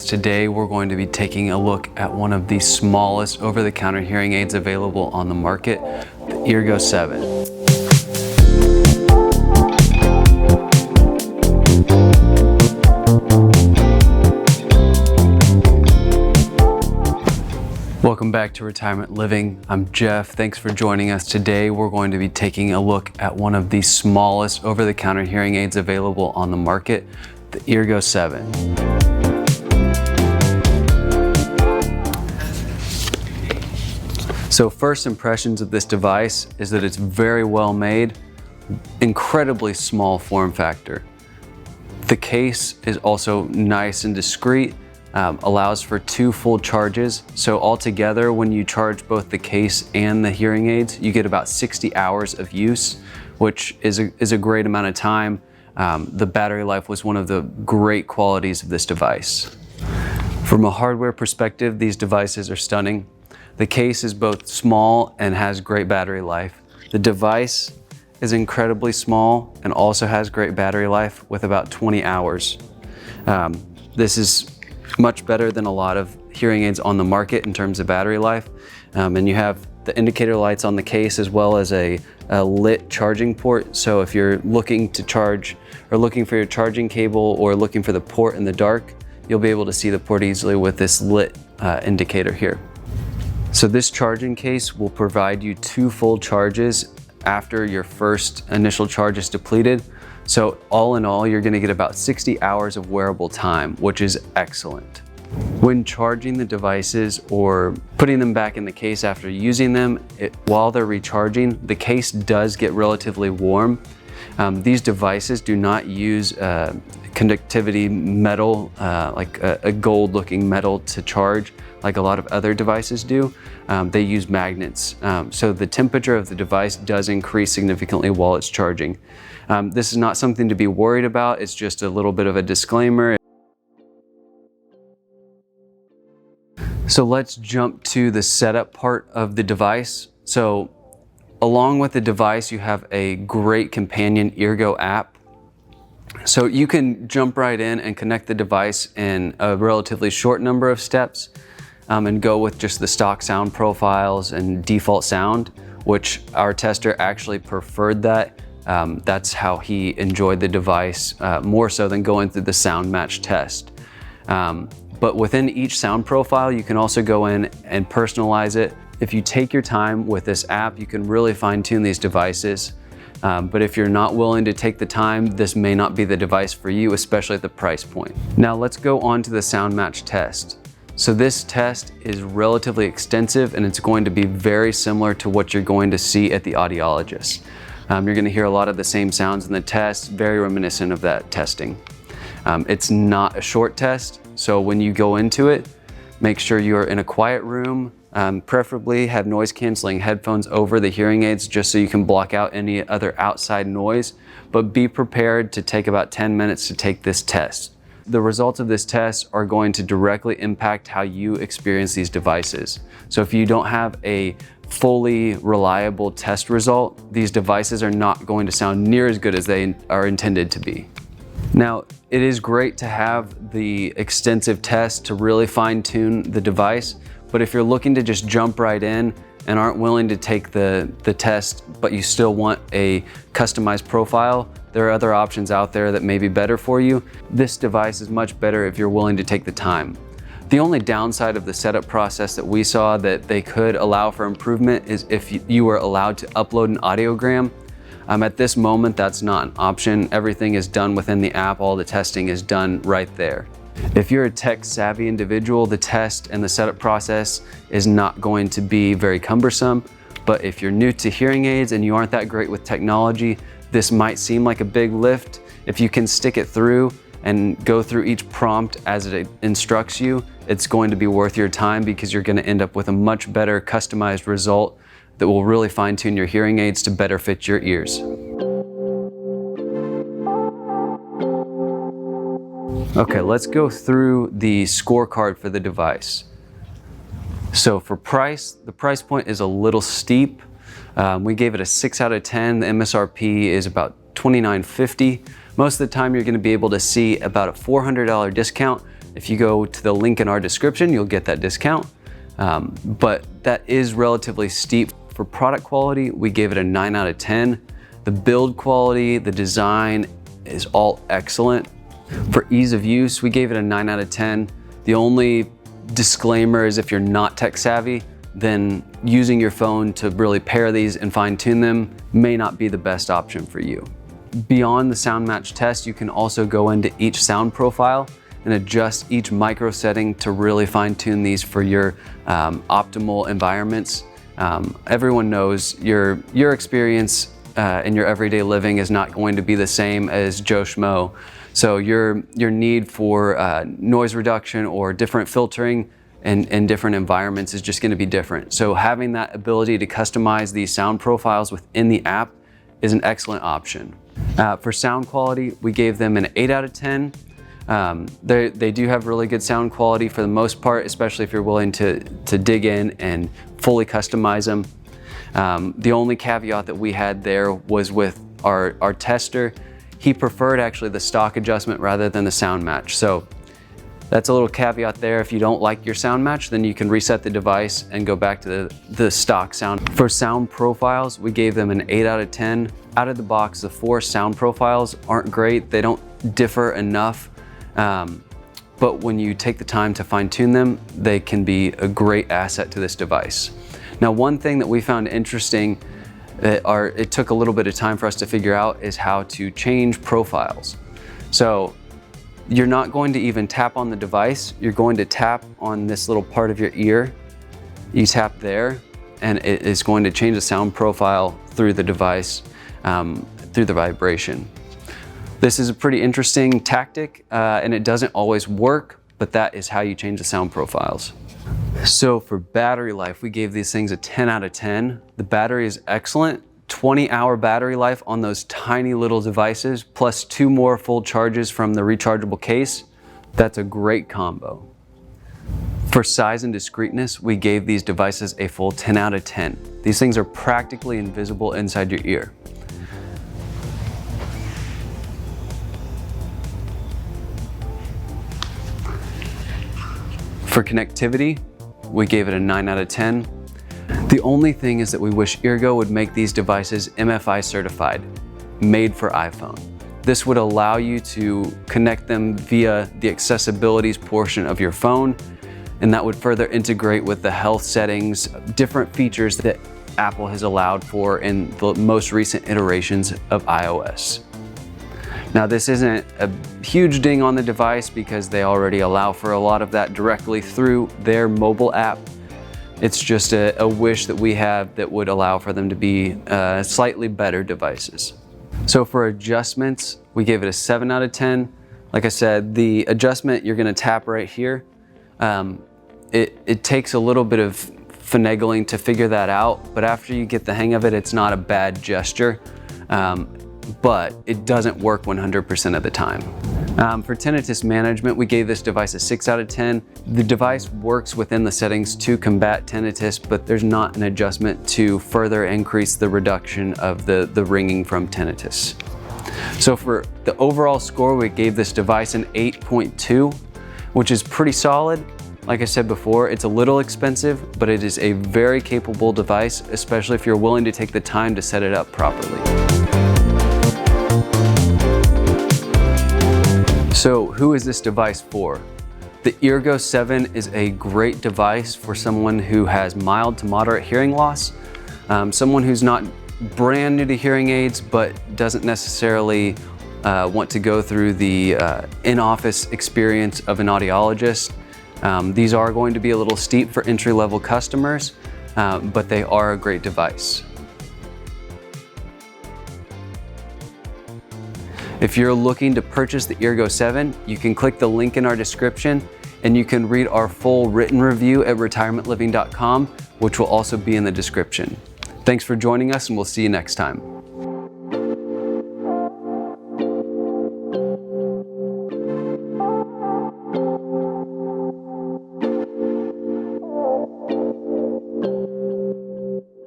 Today we're going to be taking a look at one of the smallest over-the-counter hearing aids available on the market, the EARGO 7. Welcome back to Retirement Living. I'm Jeff. Thanks for joining us. Today we're going to be taking a look at one of the smallest over-the-counter hearing aids available on the market, the EARGO 7. So first impressions of this device is that it's very well made, incredibly small form factor. The case is also nice and discreet, allows for 2 full charges. So altogether, when you charge both the case and the hearing aids, you get about 60 hours of use, which is a great amount of time. The battery life was one of the great qualities of this device. From a hardware perspective, these devices are stunning. The case is both small and has great battery life. The device is incredibly small and also has great battery life with about 20 hours. This is much better than a lot of hearing aids on the market in terms of battery life. And you have the indicator lights on the case as well as a lit charging port. So if you're looking to charge or looking for your charging cable or looking for the port in the dark, you'll be able to see the port easily with this lit indicator here. So this charging case will provide you 2 full charges after your first initial charge is depleted. So all in all, you're gonna get about 60 hours of wearable time, which is excellent. When charging the devices or putting them back in the case after using them, while they're recharging, the case does get relatively warm. These devices do not use conductivity metal, like a gold looking metal to charge like a lot of other devices do. They use magnets. So the temperature of the device does increase significantly while it's charging. This is not something to be worried about. It's just a little bit of a disclaimer. So let's jump to the setup part of the device. So along with the device, you have a great companion EARGO app. So you can jump right in and connect the device in a relatively short number of steps and go with just the stock sound profiles and default sound, which our tester actually preferred that. That's how he enjoyed the device more so than going through the Soundmatch Test. But within each sound profile, you can also go in and personalize it. If you take your time with this app, you can really fine-tune these devices. But if you're not willing to take the time, this may not be the device for you, especially at the price point. Now let's go on to the Soundmatch Test. So this test is relatively extensive and it's going to be very similar to what you're going to see at the audiologist. You're going to hear a lot of the same sounds in the test, very reminiscent of that testing. It's not a short test, so when you go into it, make sure you're in a quiet room, preferably have noise canceling headphones over the hearing aids just so you can block out any other outside noise, but be prepared to take about 10 minutes to take this test. The results of this test are going to directly impact how you experience these devices. So if you don't have a fully reliable test result, these devices are not going to sound near as good as they are intended to be. Now, it is great to have the extensive test to really fine-tune the device, but if you're looking to just jump right in and aren't willing to take the test, but you still want a customized profile, there are other options out there that may be better for you. This device is much better if you're willing to take the time. The only downside of the setup process that we saw that they could allow for improvement is if you were allowed to upload an audiogram. At this moment, that's not an option. Everything is done within the app. All the testing is done right there. If you're a tech-savvy individual, the test and the setup process is not going to be very cumbersome. But if you're new to hearing aids and you aren't that great with technology, this might seem like a big lift. If you can stick it through and go through each prompt as it instructs you, it's going to be worth your time because you're going to end up with a much better customized result that will really fine-tune your hearing aids to better fit your ears. Okay, let's go through the scorecard for the device. So for price, the price point is a little steep. We gave it a 6 out of 10. The MSRP is about $29.50. Most of the time you're going to be able to see about a $400 discount If you go to the link in our description, you'll get that discount. But that is relatively steep. For product quality, we gave it a 9 out of 10. The build quality, the design is all excellent. For ease of use, we gave it a 9 out of 10. The only disclaimer is if you're not tech savvy, then using your phone to really pair these and fine tune them may not be the best option for you. Beyond the Soundmatch Test, you can also go into each sound profile and adjust each micro setting to really fine tune these for your optimal environments. Everyone knows your experience in your everyday living is not going to be the same as Joe Schmo. So your need for noise reduction or different filtering in different environments is just going to be different. So having that ability to customize these sound profiles within the app is an excellent option. For sound quality, we gave them an 8 out of 10. They do have really good sound quality for the most part, especially if you're willing to dig in and fully customize them. The only caveat that we had there was with our tester. He preferred actually the stock adjustment rather than the sound match. So that's a little caveat there. If you don't like your sound match, then you can reset the device and go back to the stock sound. For sound profiles, we gave them an 8 out of 10. Out of the box, the 4 sound profiles aren't great. They don't differ enough. But when you take the time to fine tune them, they can be a great asset to this device. Now, one thing that we found interesting it took a little bit of time for us to figure out is how to change profiles. So you're not going to even tap on the device. You're going to tap on this little part of your ear. You tap there and it is going to change the sound profile through the device, through the vibration. This is a pretty interesting tactic and it doesn't always work, but that is how you change the sound profiles. So for battery life, we gave these things a 10 out of 10. The battery is excellent. 20-hour battery life on those tiny little devices, plus 2 more full charges from the rechargeable case. That's a great combo. For size and discreetness, we gave these devices a full 10 out of 10. These things are practically invisible inside your ear. For connectivity, we gave it a 9 out of 10. The only thing is that we wish EARGO would make these devices MFI certified, made for iPhone. This would allow you to connect them via the accessibilities portion of your phone, and that would further integrate with the health settings, different features that Apple has allowed for in the most recent iterations of iOS. Now, this isn't a huge ding on the device because they already allow for a lot of that directly through their mobile app. It's just a wish that we have that would allow for them to be slightly better devices. So for adjustments, we gave it a 7 out of 10. Like I said, the adjustment, you're gonna tap right here. It takes a little bit of finagling to figure that out, but after you get the hang of it, it's not a bad gesture. But it doesn't work 100% of the time. For tinnitus management, we gave this device a 6 out of 10. The device works within the settings to combat tinnitus, but there's not an adjustment to further increase the reduction of the ringing from tinnitus. So for the overall score, we gave this device an 8.2, which is pretty solid. Like I said before, it's a little expensive, but it is a very capable device, especially if you're willing to take the time to set it up properly. So who is this device for? The EARGO 7 is a great device for someone who has mild to moderate hearing loss, someone who's not brand new to hearing aids but doesn't necessarily want to go through the in-office experience of an audiologist. These are going to be a little steep for entry-level customers, but they are a great device. If you're looking to purchase the EARGO 7, you can click the link in our description and you can read our full written review at retirementliving.com, which will also be in the description. Thanks for joining us and we'll see you next time.